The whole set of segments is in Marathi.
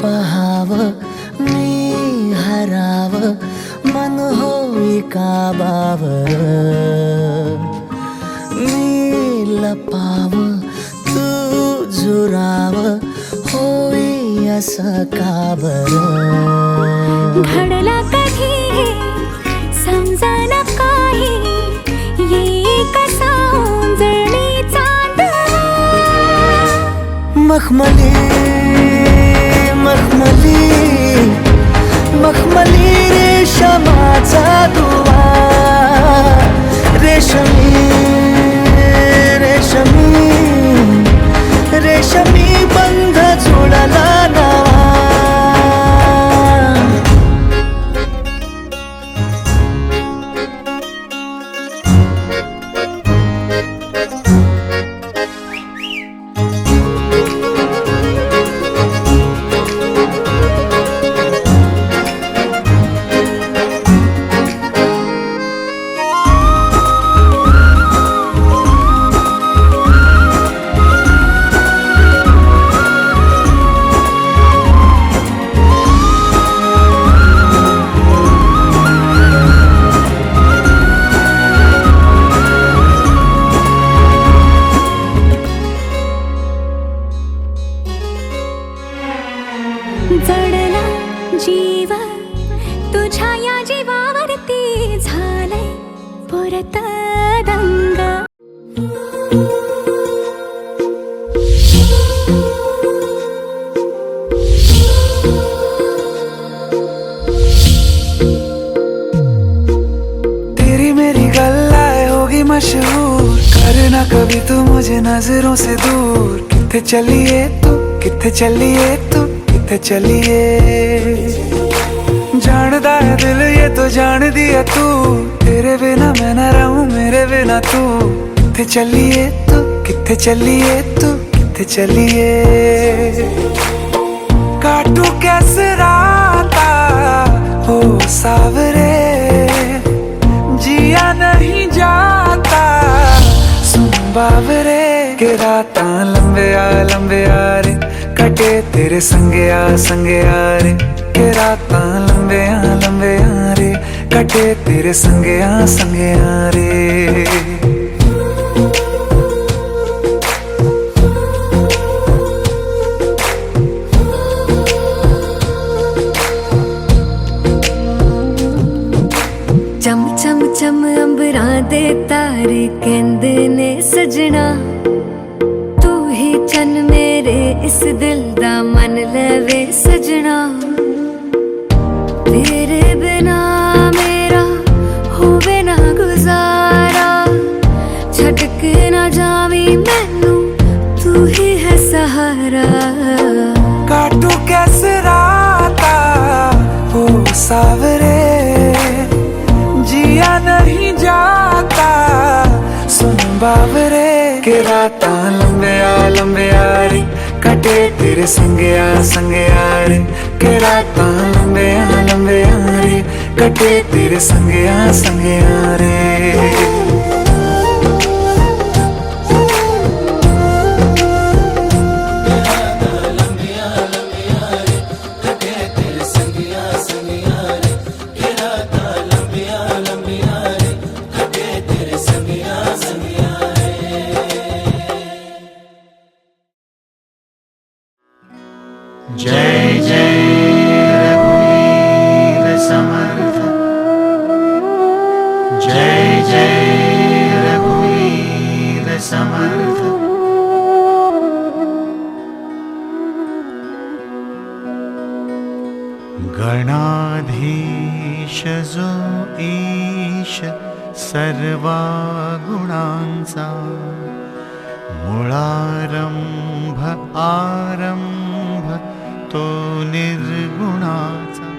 पहाव मी हराव मन होई काबावर मी लपाव तू झुराव होई असं का बरं घडला कधी समजना काही ये कसा उंजळी चांदवा मखमली मखमली मखमली रेशमाचा दुवा रेशमी रेशमी रेशमी बंध जुळला नवा जडला जीव तुझ्या या जीवावरती झालंय परत दंग तेरी मेरी गल्लाएं होगी मशहूर करना कभी तू मुझे नजरों से दूर किथे चलिए तू किथे चलिए तू किथे चलिए जानदा है दिल ये तो जान दिया तू तेरे बिना मैं न रहूं मेरे बिना तू किथे चलिए तू किथे चलिए तू किथे चलिए काटू कैसे राता हो सावरे जिया नहीं जाता सुन बावरे के राता लंबे आ रे कटे तेरे संगे आ रे के राता लंबे आ रे कटे तेरे संगे आ रे चम चम चम अंबरां दे तारे कहंदे ने सजना तू ही चन मेरे इस दिल दा मन लवे सजना तेरे बिना मेरा होवे ना गुजारा छटक ना जावी मैनू तू ही है सहारा काटू कैसे राता हो सावरे जिया नहीं जाता सुन बावरे के राता लंबे आ रे कटे तेरे संगे आ रे के राता लंबे आ रे कटे तेरे संगे आ रे जय जय रघुवीर समर्थ जय जय रघुवीर समर्थ गणाधीश जो ईश सर्वा गुणांचा मुळारंभ आरंभ तो निर्गुणाचा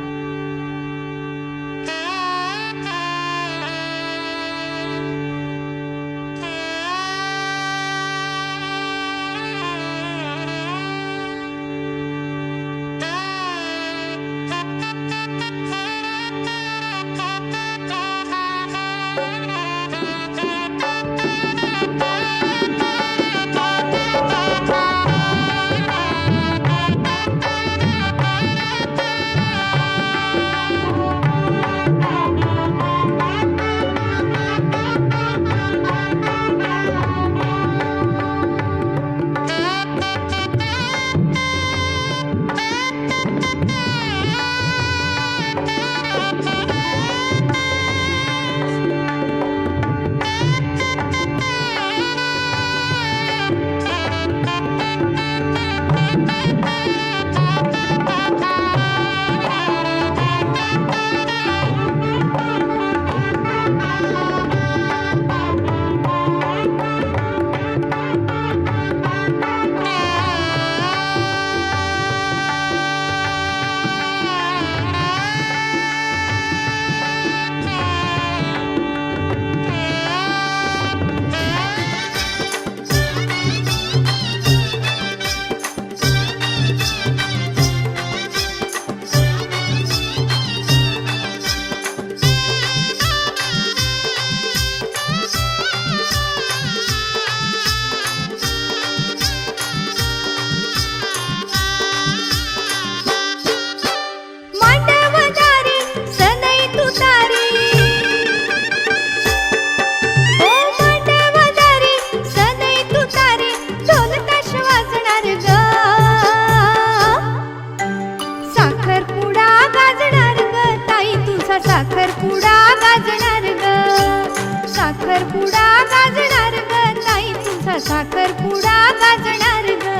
साखरपुडा गाजणार ग ताई तुझा साखरपुडा गाजणार ग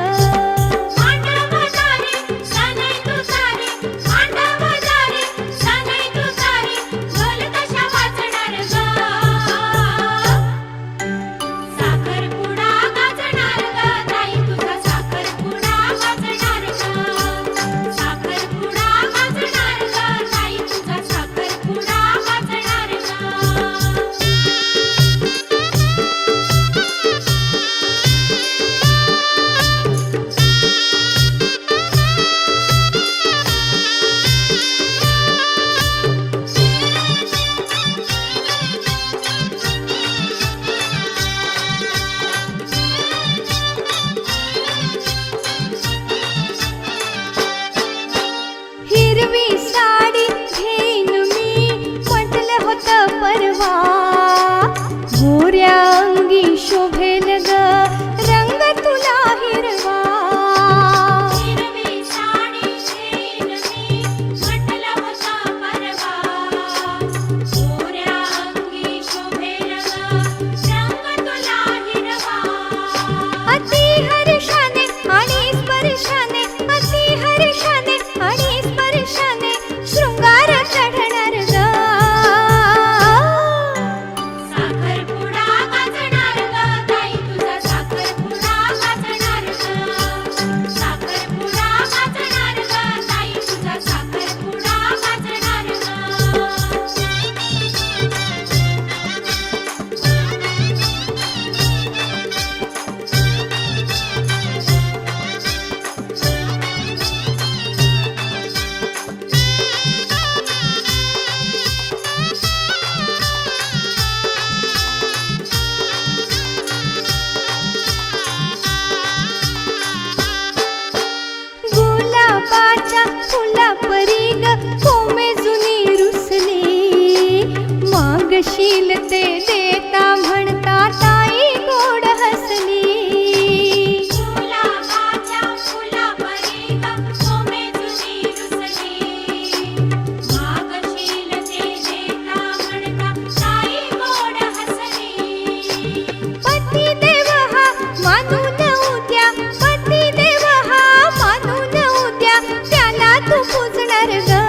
शीलते देता म्हणता ताई गोड हसली गुलाबाच्या फुलापरी कोमे जुनी रुसली माग शीलते देता म्हणता ताई गोड हसली पती देव हा मानून उद्या पती देव हा मानून उद्या त्याला तू पूजणार ग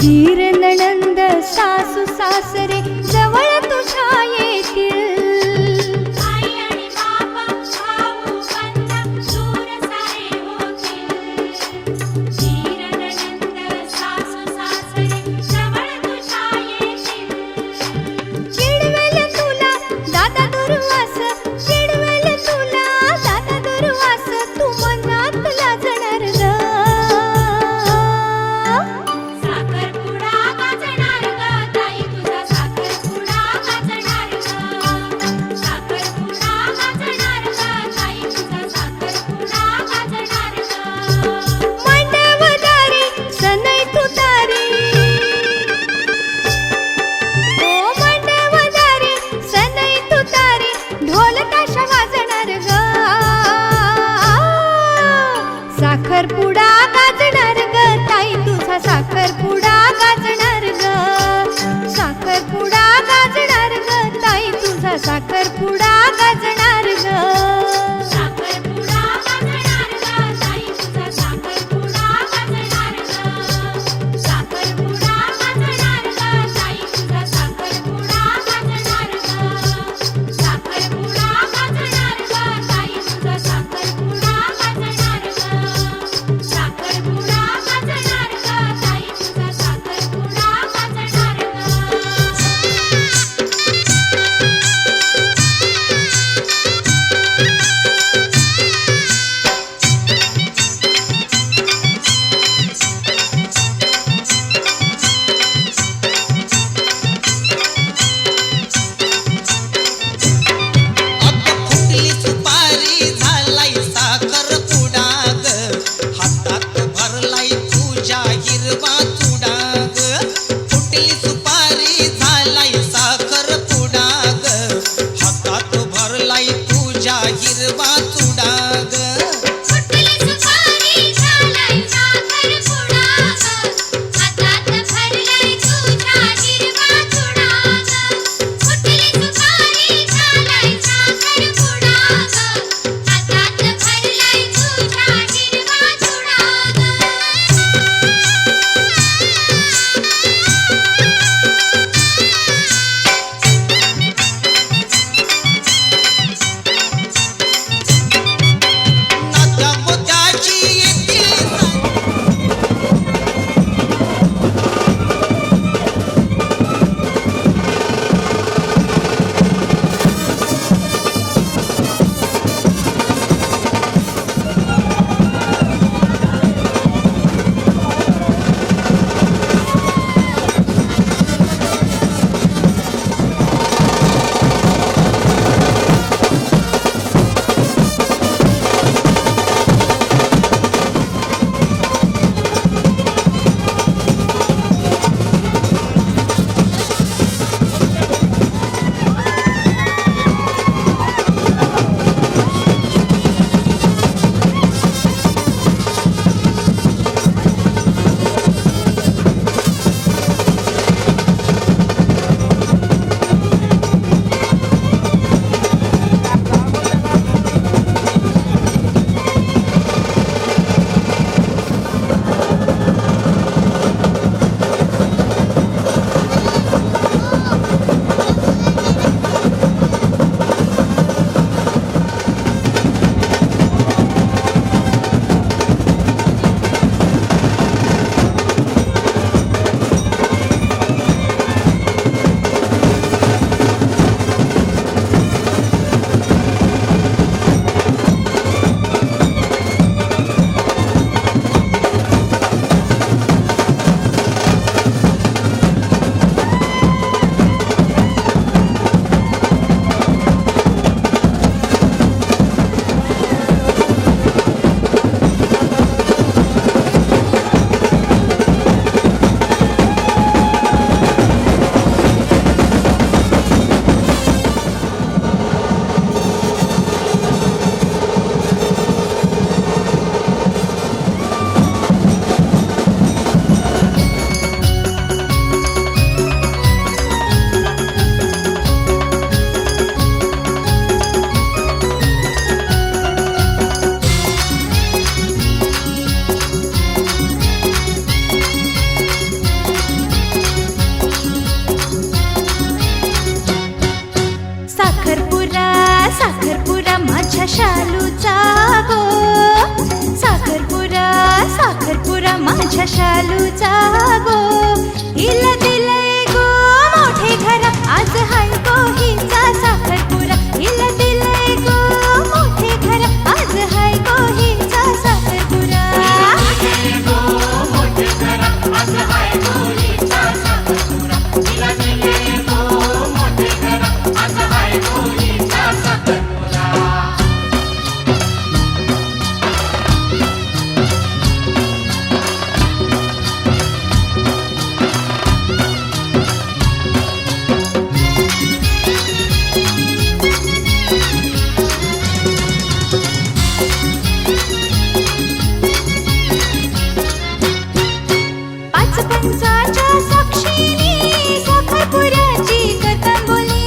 धीर नणंद सासू सासरे जवळ तुझ्या येतील आई आणि बाबा भाऊ बंद दूर सारे होतील धीर नणंद सासू सासरे जवळ तुझ्या येतील चिडवेल तुला दादा दुर्वास चिडवेल तुला दादा दुर्वास तू मनात लाजणार ग साखरपुडा गाजणार ग ताई तुझा साखरपुडा गाजणार ग साखरपुडा गाजणार ग ताई तुझा साखरपुडा गाजणार ग साखरपुडा गाजणार ग ताई तुझा साखरपुडा गाजणार ग साखरपुडा गाजणार ग ताई तुझा साखरपुडा गाजणार ग साखरपुडा गाजणार ग ताई तुझा साखरपुडा गाजणार ग साखरपुडा गाजणार ग ताई तुझा साखरपुडा गाजणार ग माझ्या शालूचा गो. हिला दिलंय गो मोठे घर, आज हाय गो हिचा साखरपुडा. हिला दिलंय गो मोठे घर, आज हाय गो हिचा साखरपुडा. पाच पंचाच्या साक्षीने साखरपुड्याची कथन बोलली.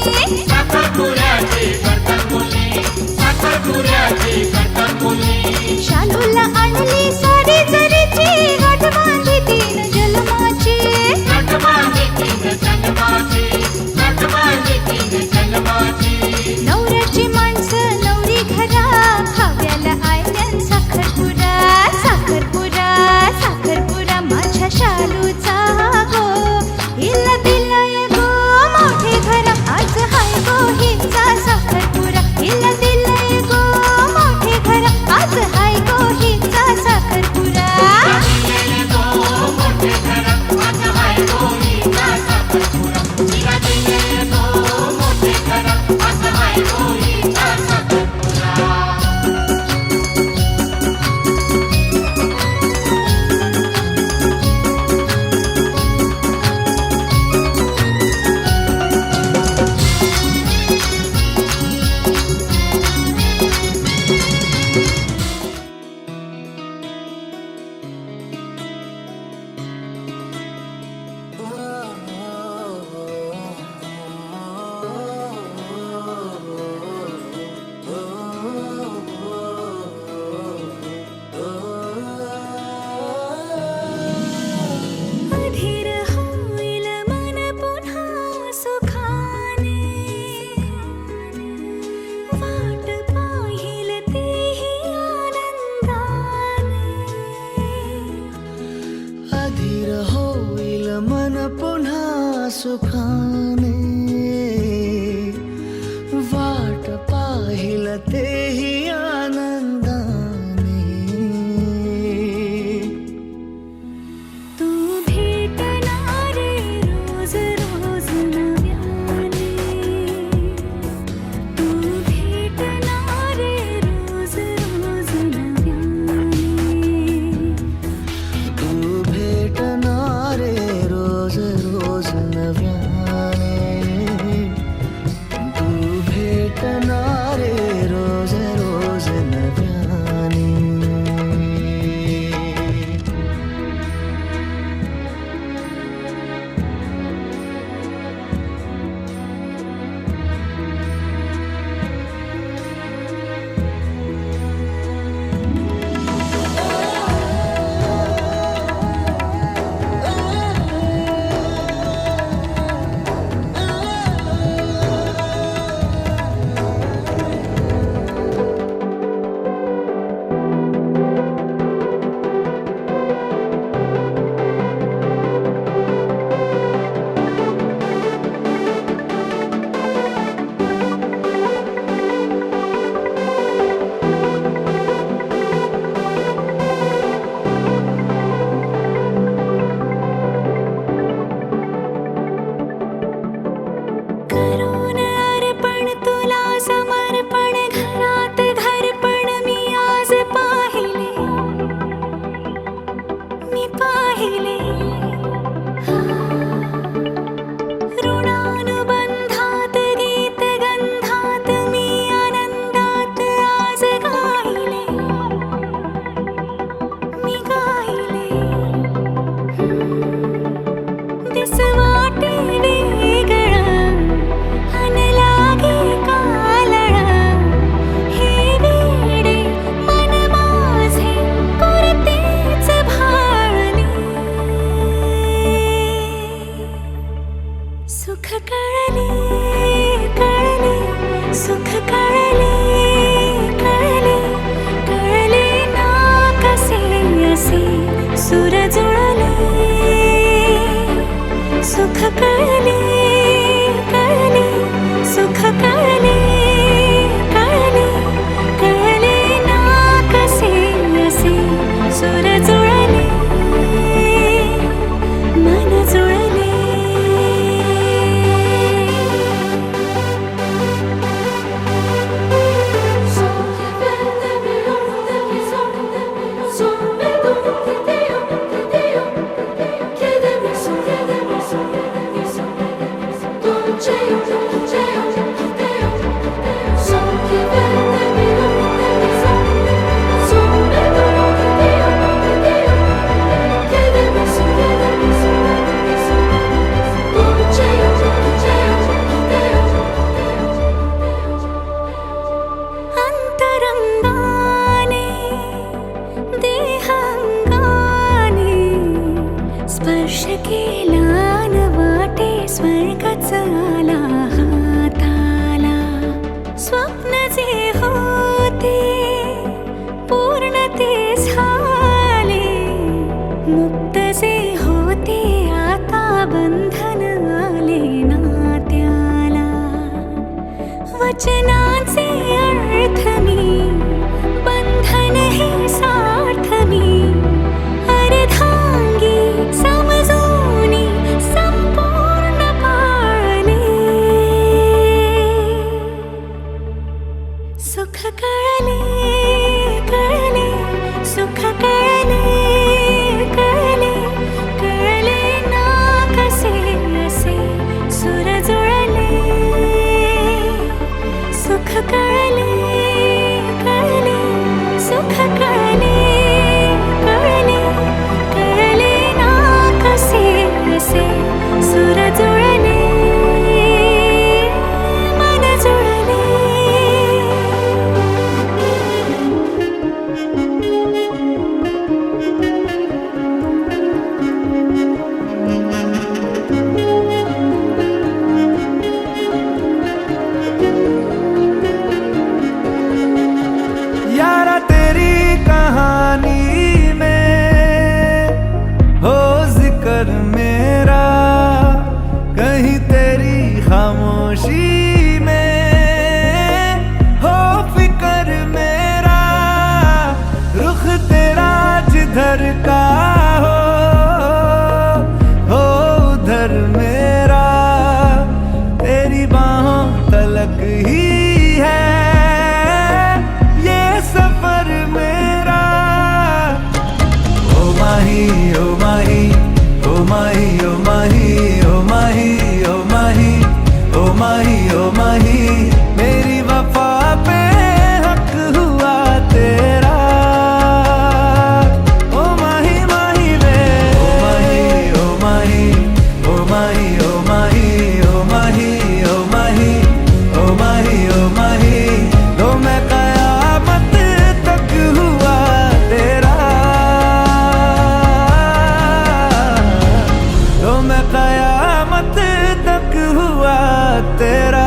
शालूला आणली साडी जरीची, गाठ बांधी तीन जन्माची. नवऱ्याची माणसं नवरी घरा, खाव्याला आयल्यान साखरपुडा. साखरपुडा साखरपुडा माझ्या शालूचा गो. हिला दिलंय गो मोठे घर, आज हाय गो हिचा साखरपुडा. हिला दिलंय गो मोठे घर, आज हाय गो हिचा साखरपुडा. अधीर होईल मन पुन्हा सुखाने, वाट पाहिल तेही आनंदाने. अधीर होईल मन पुन्हा सुखाने, वाट पाहिल तेही आनंदाने. तू भेटणारे रोज रोज नव्याने. तू भेटणारे रोज रोज नव्याने. तू भेटणारे रोज रोज नव्याने. तू भेटणारे रोज रोज नव्याने. करून अर्पण तुला समर्पण, घरात घरपण मी आज पाहिले. मी पाहिले ऋणानुबंधात गीत गंधात मी आनंदात आज गायले. मी गायले दिस वाटे वेगळं, अन लागे कालळं. हे वेडे मन माझे पुरतेच भाळले. जुळले सुख कळले कळले सुख कळले कळले कळले ना कसे असे सुर जुळले मन जुळले अंतरंगाने देहांगाने स्पर्श केला न वाटे स्वर्गच आला हाताला स्वप्न जे होते पूर्ण ते झाले मुक्त जे होते आता बंधन आले नात्याला वचनाचे अर्थ मी बंधन हे सार्थ मी अर्धांगी समजूनी संपूर्ण पाळले सुख कळले कळले सुख कळले कळले कळले ना कसे असे सुर जुळले सुख कळले कळले सुख कळले कळले कळले ना कसे असे सुर जुळले मन जुळले यारा तेरी कहानी में हो जिक्र मेरा कहीं तेरी खामोशी में हो फिक्र मेरा रुख तेरा जिधर का हो उधर मेरा तेरी बाहों तलक ही है ये सफर मेरा ओ माही ओ माही ओ माही ओ माही ओ माही ओ माही ओ माही ओ माही मेरी वफा पे हक हुआ तेरा ओ माही माही वे ओ माही ओ माही ओ माही ओ माही ओ माही ओ माही ओ माही ओ माही लो मैं कयामत तक हुआ तेरा लो मैं कयामत तक हुआ तेरा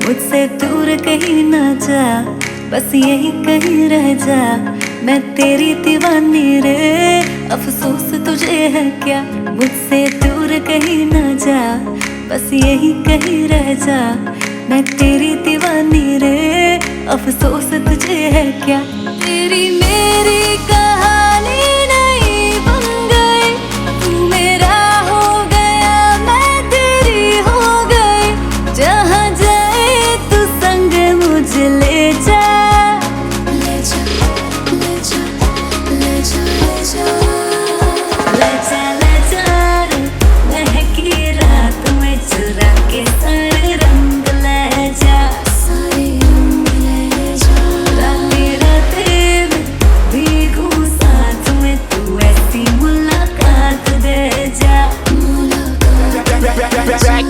मुझसे दूर कहीं ना जा बस यही कहीं रह जा मैं तेरी दीवानी रे अफसोस तुझे है क्या मुझसे दूर कहीं ना जा बस यही कहीं रह जा मैं तेरी दीवानी रे अफसोस तुझे है क्या तेरी मेरी कहानी नहीं बन गई तू मेरा हो गया मैं तेरी हो गई जहाँ जाए तू संग मुझे ले जा ले जा ले जा ले जा ले जा ले जा ले जा रे महकी रात में चुरा के सारे रंग ले जा सारे रंग ले जा रातें रातें में Vigo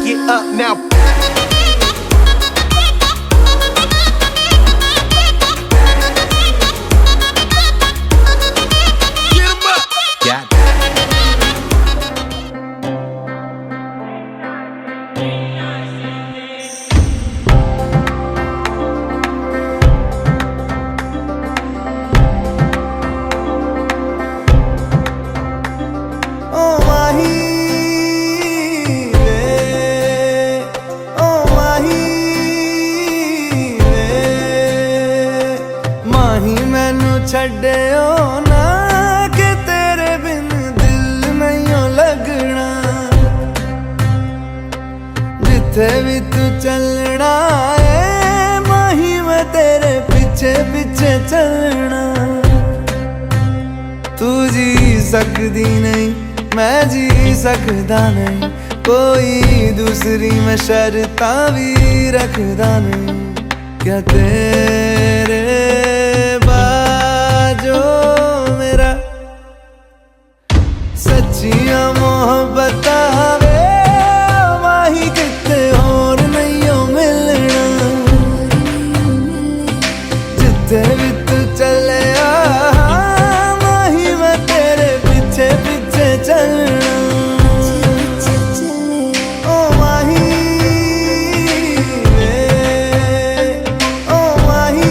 Get up now. Get 'em up. Got it. Oh mahi re, oh mahi re, mahi mainu chhaddiyo na कि तेरे बिन दिल नहीं लगना जिथे भी तू चलना है माही मैं तेरे पीछे पीछे चलना तू जी सकदी नहीं मैं जी सकदा नहीं कोई दूसरी मैं शर्तां भी रखदा नहीं क्या तेरे बाजो मेरा सच्चियां मोहब्बत वे माही किते और नहीं हो मिलना जिथे भी तू चले माही मैं तेरे पीछे पीछे चलना ओ माही रे, ओ माही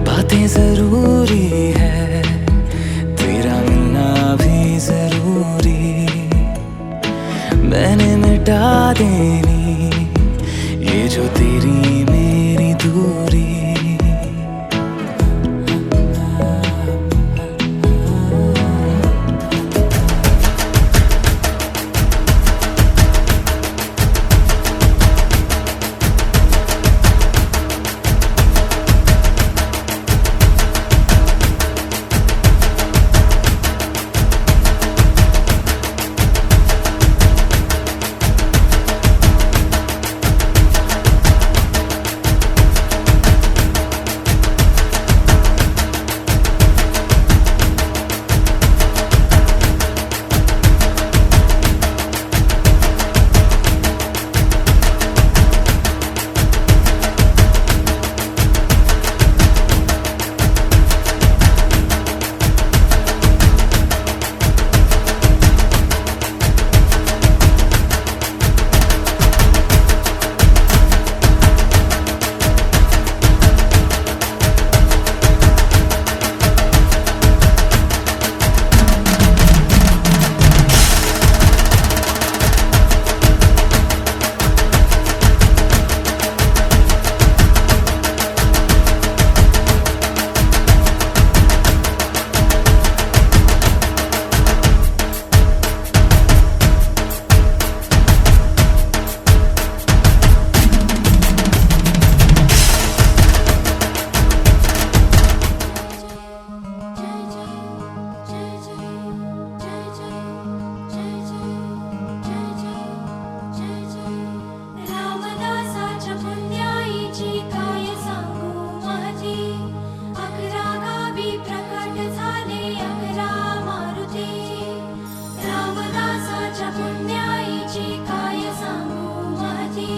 बातें जरूरी है तेरा मिलना भी जरूरी मैंने मिटा देनी ये जो तेरी मेरी दूरी रामदासाच्या पुण्याईची काय सांगू माझी 11 गावी प्रकट झाले 11 मारुती रामदासाच्या पुण्याईची काय सांगू माझी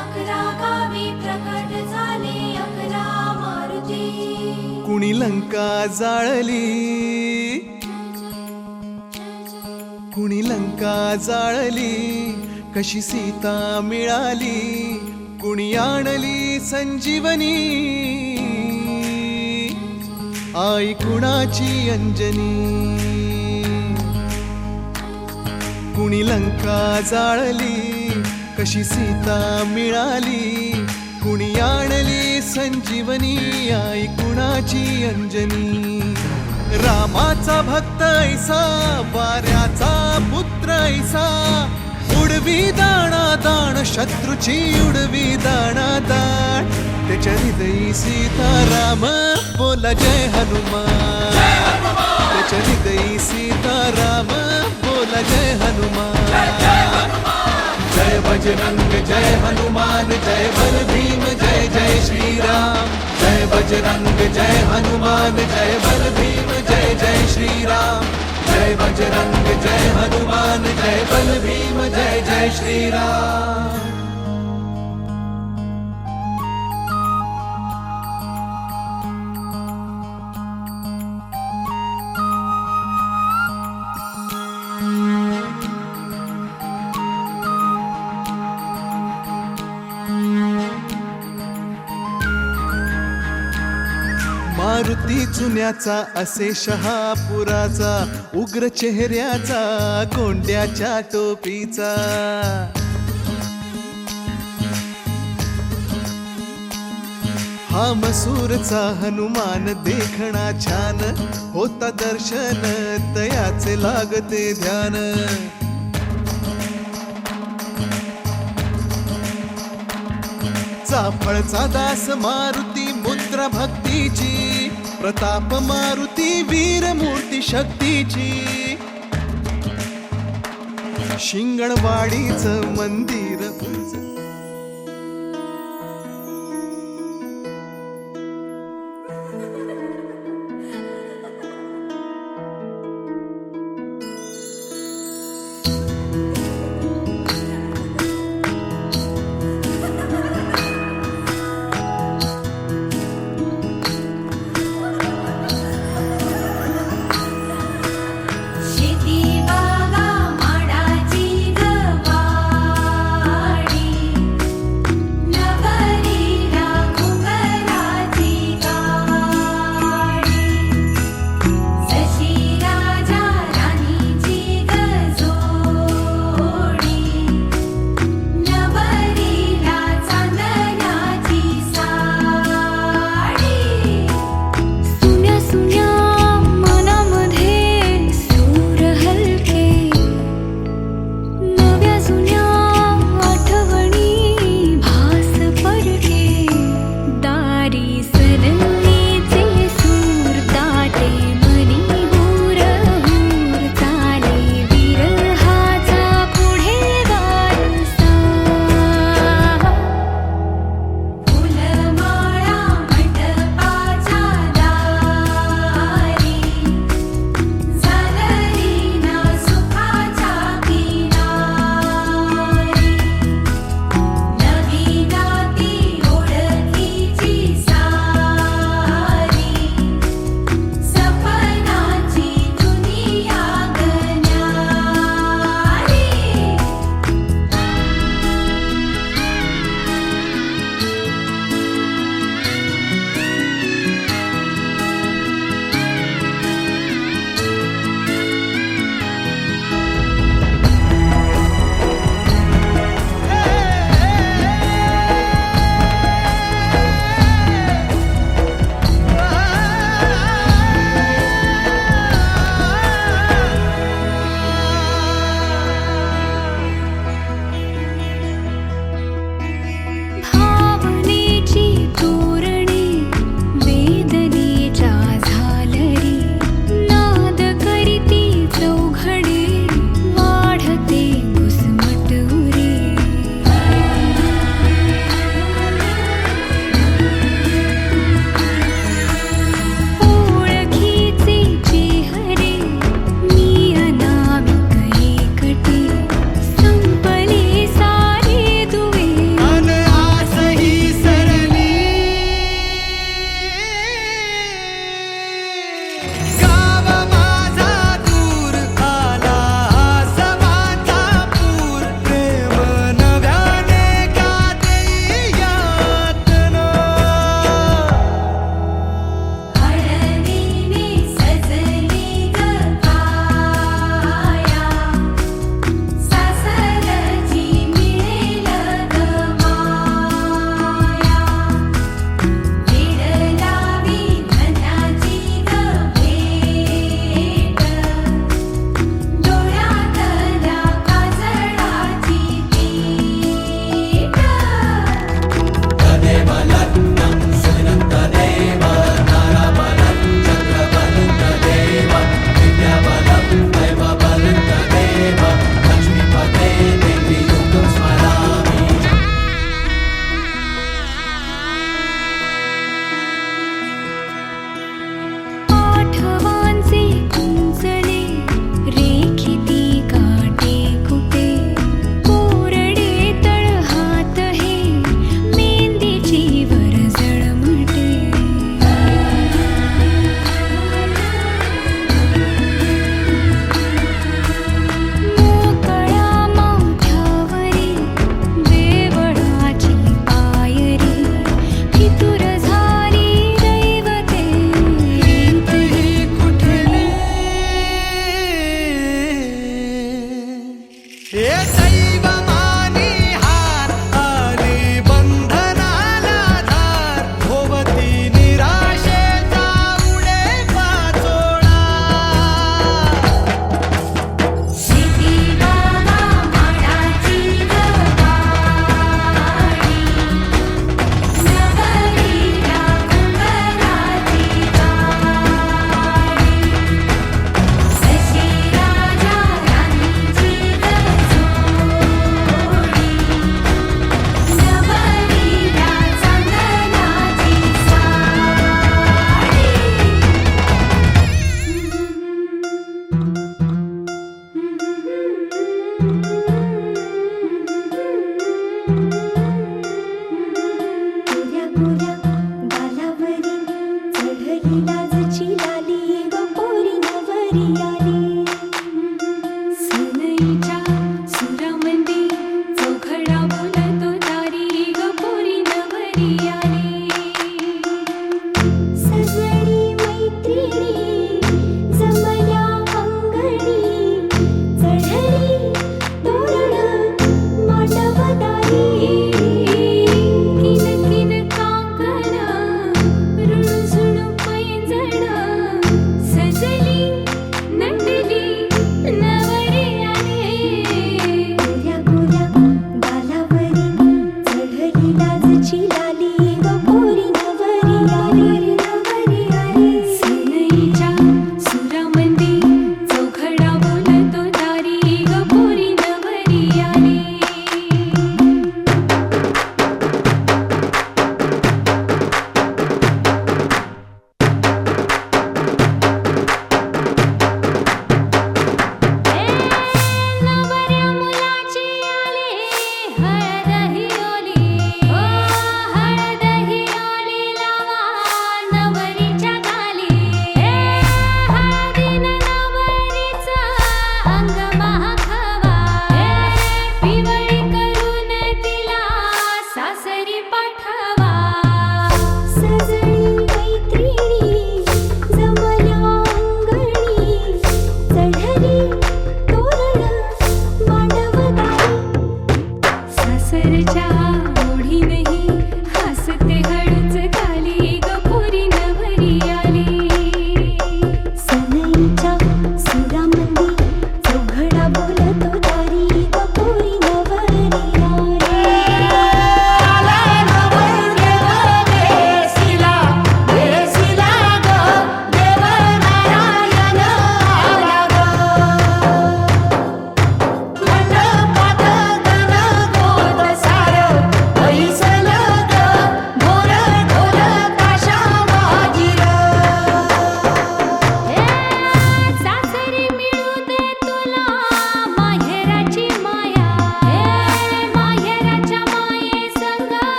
11 गावी प्रकट झाले 11 मारुती कुणी लंका जाळली कुणी लंका जाळली कशी सीता मिळाली कुणी आणली संजीवनी आई कुणाची अंजनी कुणी लंका जाळली कशी सीता मिळाली कुणी आणली संजीवनी आई कुणाची अंजनी रामाचा भक्त ऐसा वाऱ्याचा पुत्र ऐसा उडवी दाणा दाण, शत्रूची उडवी दाणा दाण. त्याच्या हृदयी सीताराम बोला जय हनुमान. त्याच्या हृदयी सीताराम बोला जय हनुमान. जय बजरंग जय हनुमान, जय बल भीम जय जय श्रीराम. जय बजरंग जय हनुमान, जय बल भीम जय जय श्रीराम. जय बजरंग जय हनुमान, जय बल भीम जय जय श्रीराम. मारुती जुन्याचा असे शहापुराचा, उग्र चेहऱ्याचा कोंड्याच्या टोपीचा. हा मसूरचा हनुमान देखणा छान, होता दर्शन तयाचे लागते ध्यान. चाफळचा दास मारुती मुद्रा भक्तीची, प्रताप मारुती वीर मूर्ती शक्तीची. शिंगणवाडीचं मंदिर उंच,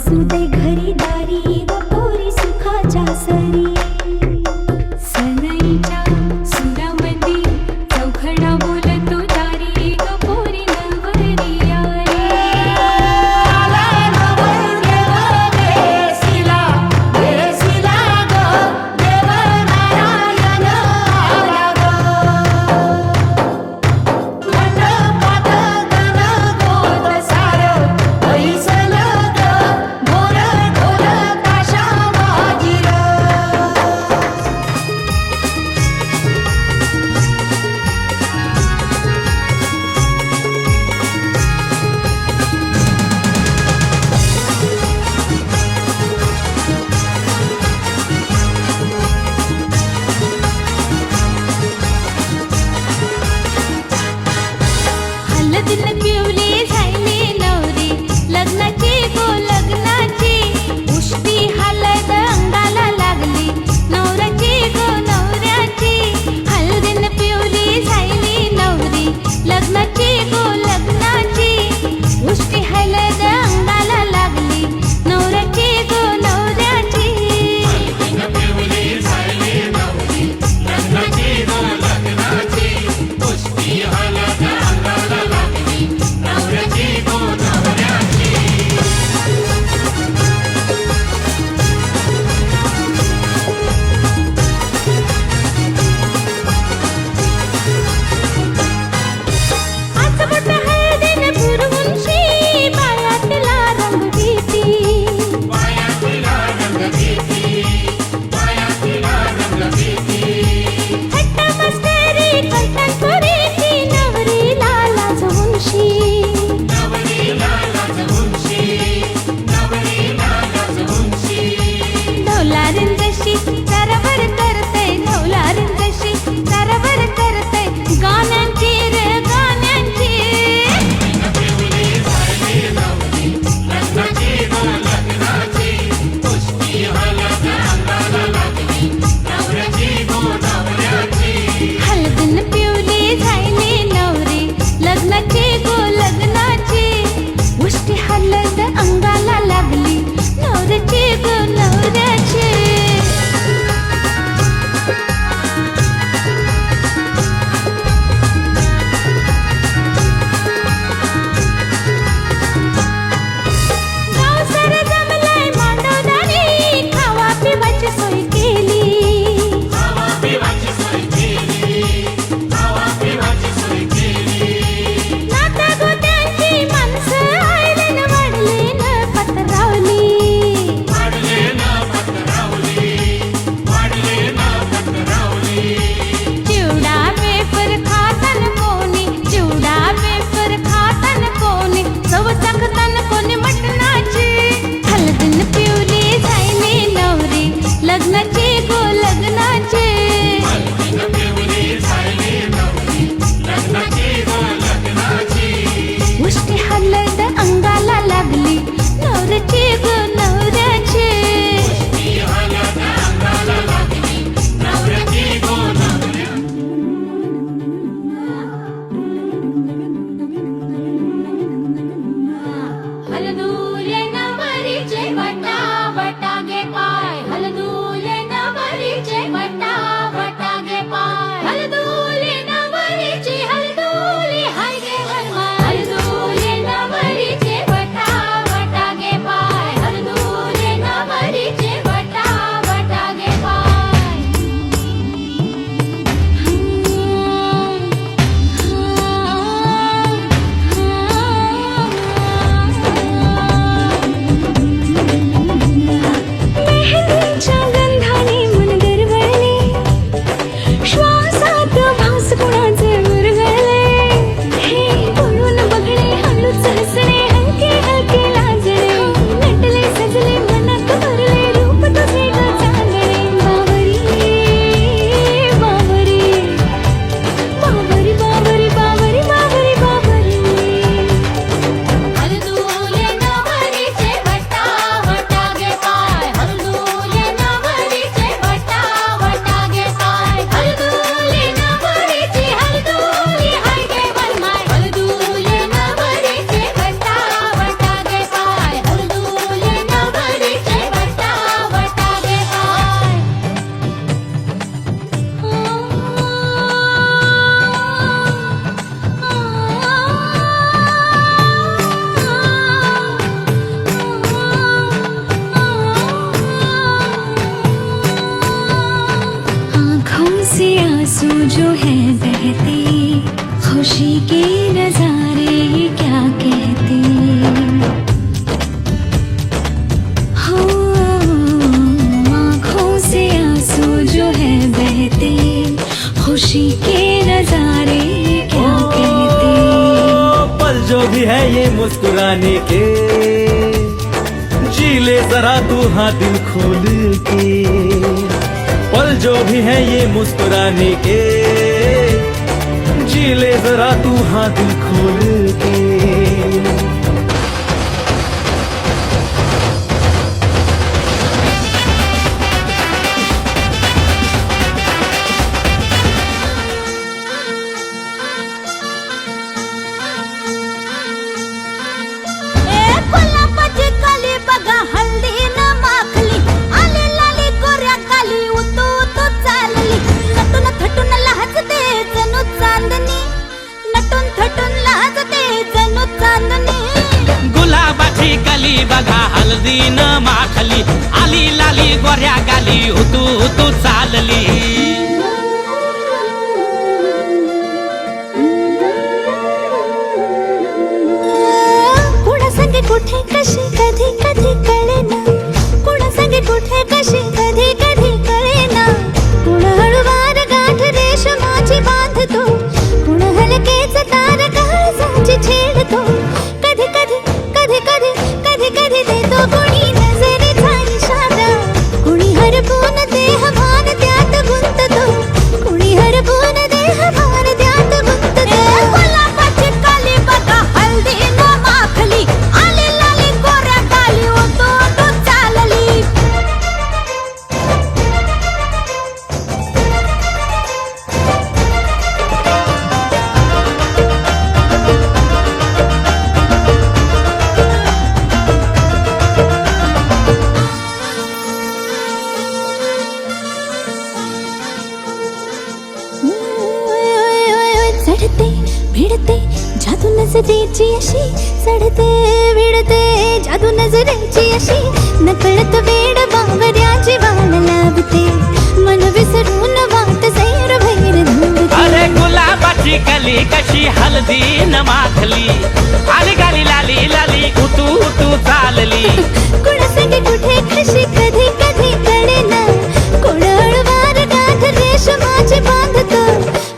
असू दे घरी दारी ग पोरी सुखाच्या सरी सनईच्या सुरामंदी चौघडा बोलतो दारी ग पोरी नवरी आली मंडपात गण गोत सार ऐसलं ग मोर जो है बहते, खुशी के नजारे ये क्या कहते। हो आँखों से आंसू जो है बहते, खुशी के नजारे ये क्या कहते। पल जो भी है ये मुस्कुराने के, जी ले जरा तू हाँ दिल खोल के। पल जो भी है ये मुस्कुराने के, जी ले जरा तू हाँ दिल खोल के। गुलाबाची कली बघा हल्दी न माखली, आली लाली गोऱ्या काली उतू उतू चालली. नटून थटून लाजते जणू चांदणी, नटून थटून लाजते जणू चांदणी. गुलाबाची कली बघा हल्दी न माखली, आली लाली गोऱ्या गाली उतू उतू चालली. कुणासंगे कुठे कशी कधी कधी कळेना, कुणासंगे कुठे कशी कधी कधी कळेना. कुण हळूवार गाठ रेशमाची बांधतो, कुण हलकेच तार काळजाची छेडतो. कधी कधी कधी कधी कधी कधी देतो कुणी नजरेचा इशारा, कुणी हरपून देह भान त्यात गुंततो, कुणी हरपून देह भान त्यात गुंततो. गुलाबाची काली बघा हल्दी न माखली, आली लाली गोऱ्या गाली उतू उतू चालली. चढते भिडते जादू नजरेची अशी, चढते भिडते जादू नजरेची अशी. नकळत वेड बावऱ्याची वाल लाभते, मन विसरून वाट सैर भैर धुंदते. अरे गुलाबाची कली कशी हल्दी न माखली, आली गाली लाली लाली उतू उतू चालली. कुणासंगे कुठे कशी कधी कधी कळेना, कुण हळूवार गाठ रेशमाची बांधतो.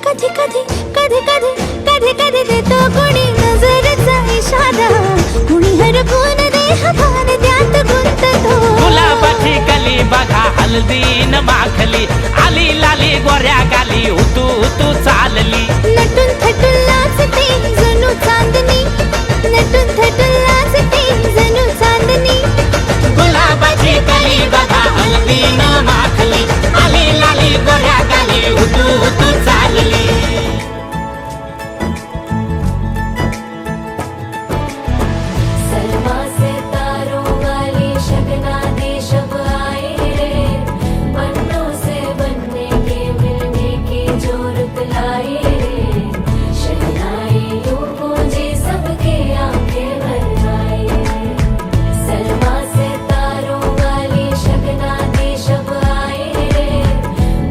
कधी कधी कधी कधी कधी कधी देतो कुणी नजरेचा इशारा, कुणी हरपून देह भान त्यात गुंततो. गुलाबाची कली बघा हल्दी न माखली, आली लाली गोऱ्या गाली उतू उतू चालली. नटून थटून लाजते जणू चांदणी, नटून थटून लाजते जणू चांदणी. गुलाबाची कली बघा हल्दी न माखली, आली लाली गोऱ्या गाली उतू उतू चालली. सलमा से तारों वाली शगना दे शब आए रे, बनों से बनने के मिलने की जोरत लाई रे. शहनाई यूं गूंजी सबके आंखें भर आई रे. सलमा से तारों वाली शगना दे शब आए रे,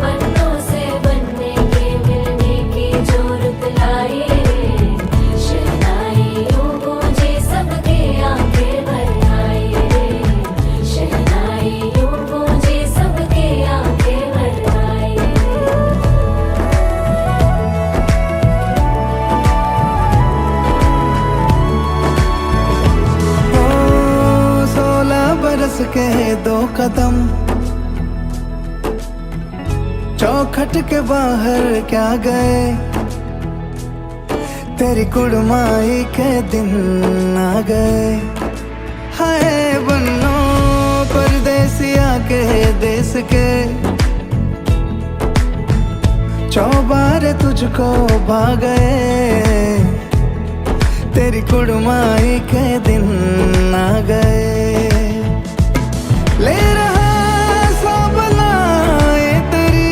बनों से बनने के मिलने की जोरत लाई रे. शहनाई यूं गूंजी सबके आंखें भर आई रे. शहनाई यूं गूंजी सबके आंखें भर आई रे. ओ 16 बरस के 2 कदम, चौखट के बाहर क्या गए. तेरी कुड़माई के दिन आ गए. हाय बन्नो परदेसिया के देश के, चौबारे तुझको भा गए. तेरी कुड़माई के दिन आ गए. ले रहा सब लाए तेरी,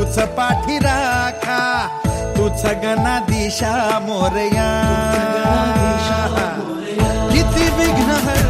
तूच पाठी राखा, तूच गणा दिशा मोरया, किती विघ्न हर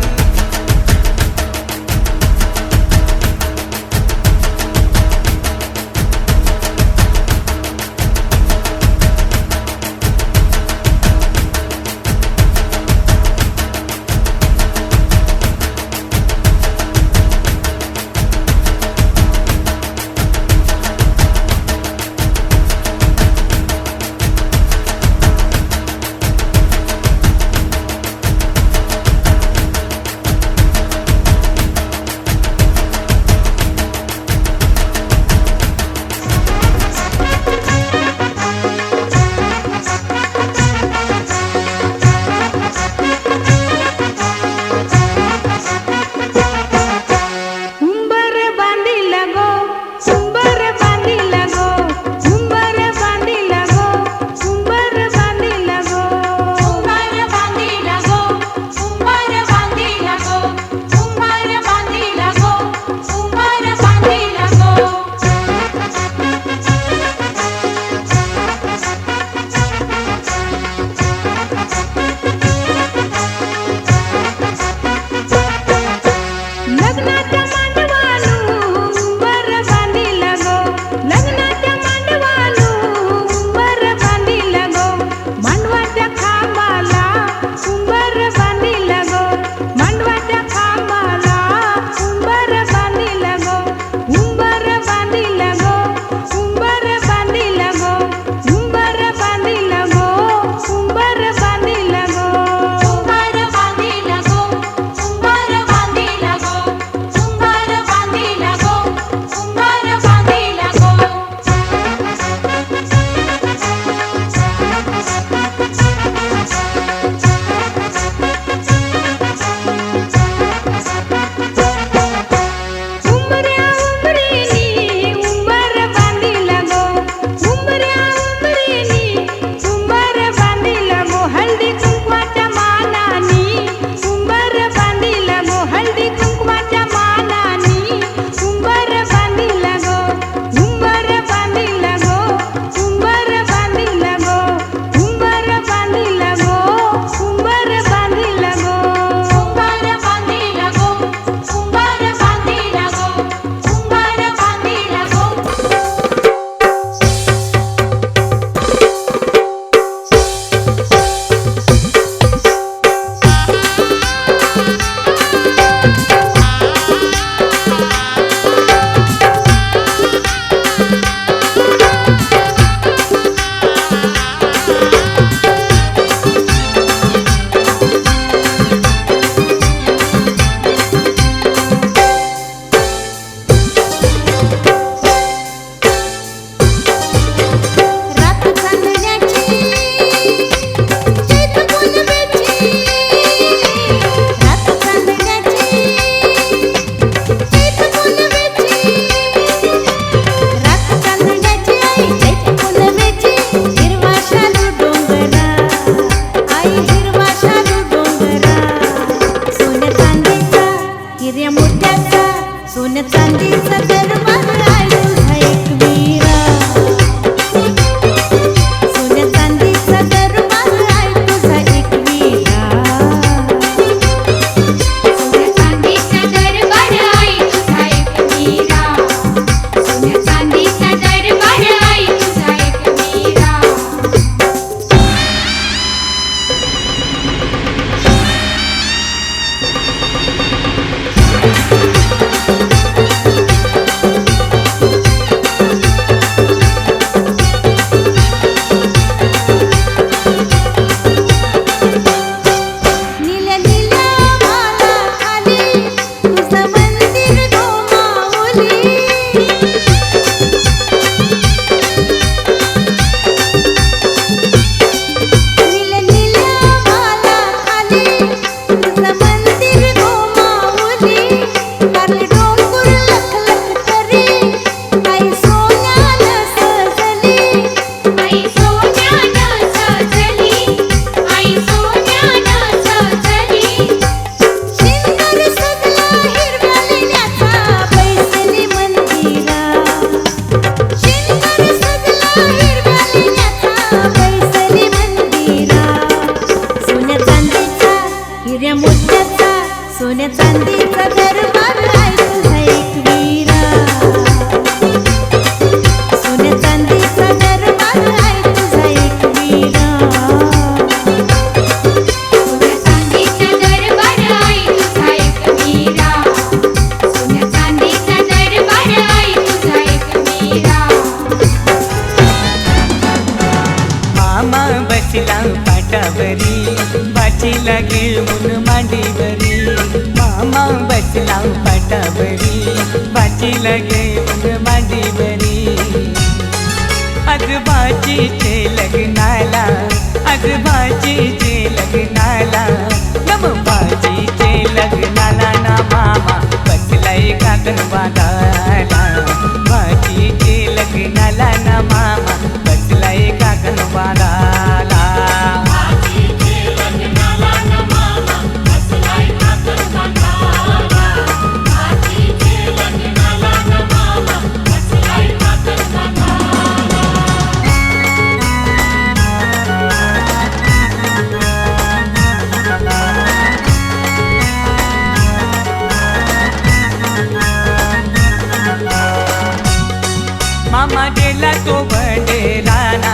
तो बंडेराना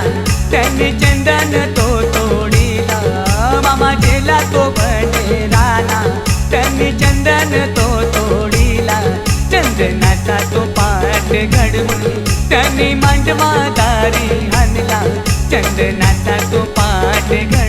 त्यांनी चंदन तो तोडीला मामा गेला तो बंडेराना त्यांनी चंदन तो तोडीला चंदनाचा तो पाठ घडवून त्यांनी मांडमादारी आणला चंदनाचा तो पाठ घडवून